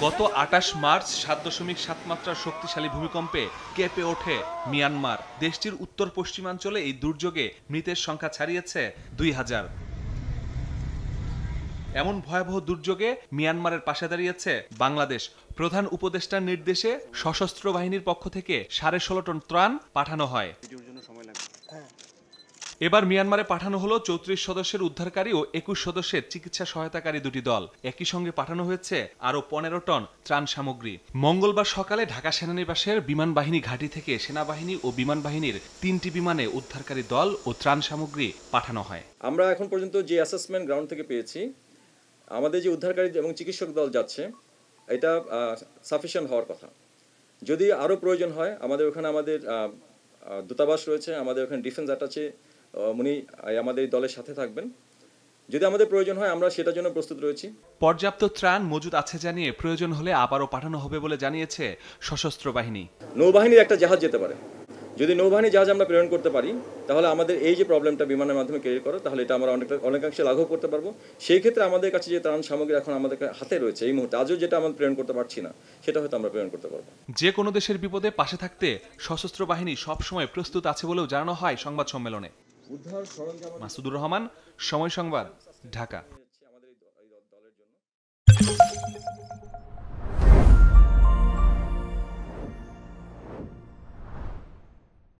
গত ২৮ মার্চ ৭.৭ মাত্রার শক্তিশালী ভূমিকম্পে কেঁপে ওঠে মিয়ানমার। দেশটির উত্তর পশ্চিমাঞ্চলে এই দুর্যোগে মৃতের সংখ্যা ছাড়িয়েছে ২,০০০। এমন ভয়াবহ দুর্যোগে মিয়ানমারের পাশে দাঁড়িয়েছে বাংলাদেশ। প্রধান উপদেষ্টার নির্দেশে সশস্ত্র বাহিনীর পক্ষ থেকে ১৬.৫ টন ত্রাণ পাঠানো হয়। এবার মিয়ানমারে পাঠানো হলো ৩৪ সদস্যের উদ্ধারকারী ও ২১ সদস্যের চিকিৎসা সহায়তাকারী দুটি দল। একই সঙ্গে পাঠানো হয়েছে আরও ১৫ টন ত্রাণ সামগ্রী। মঙ্গলবার সকালে ঢাকা সেনানিবাসের বিমান বাহিনী ঘাঁটি থেকে সেনাবাহিনী ও বিমান বাহিনীর ৩টি বিমানে উদ্ধারকারী দল ও ত্রাণ সামগ্রী পাঠানো হয়। আমরা এখন পর্যন্ত যে অ্যাসেসমেন্ট গ্রাউন্ড থেকে পেয়েছি, আমাদের যে উদ্ধারকারী এবং চিকিৎসক দল যাচ্ছে, এটা সাফিসিয়েন্ট হওয়ার কথা। যদি আরও প্রয়োজন হয়, আমাদের ওখানে আমাদের দূতাবাস রয়েছে, আমাদের ওখানে ডিফেন্স অ্যাটাচে উনি আমাদের এই দলের সাথে থাকবেন। যদি আমাদের প্রয়োজন হয়, আমরা সেটার জন্য প্রস্তুত রয়েছি। পর্যাপ্ত ত্রাণ মজুদ আছে জানিয়ে প্রয়োজন হলে আবারও পাঠানো হবে বলে জানিয়েছে সশস্ত্র বাহিনী। নৌবাহিনীর একটা জাহাজ যেতে পারে। যদি নৌবাহিনী জাহাজ আমরা প্রেরণ করতে পারি, তাহলে আমাদের এই যে প্রবলেমটা বিমানের মাধ্যমে ক্যারি করা, তাহলে এটা আমরা অনেকাংশে লাঘব করতে পারবো। সেই ক্ষেত্রে আমাদের কাছে যে ত্রাণ সামগ্রী এখন আমাদের হাতে রয়েছে এই মুহূর্তে, আজও যেটা আমরা প্রেরণ করতে পারছি না, সেটা হয়তো আমরা প্রেরণ করতে পারবো। যে কোনো দেশের বিপদে পাশে থাকতে সশস্ত্র বাহিনী সবসময় প্রস্তুত আছে বলেও জানানো হয় সংবাদ সম্মেলনে। মাসুদুর রহমান, সময় সংবাদ, ঢাকা।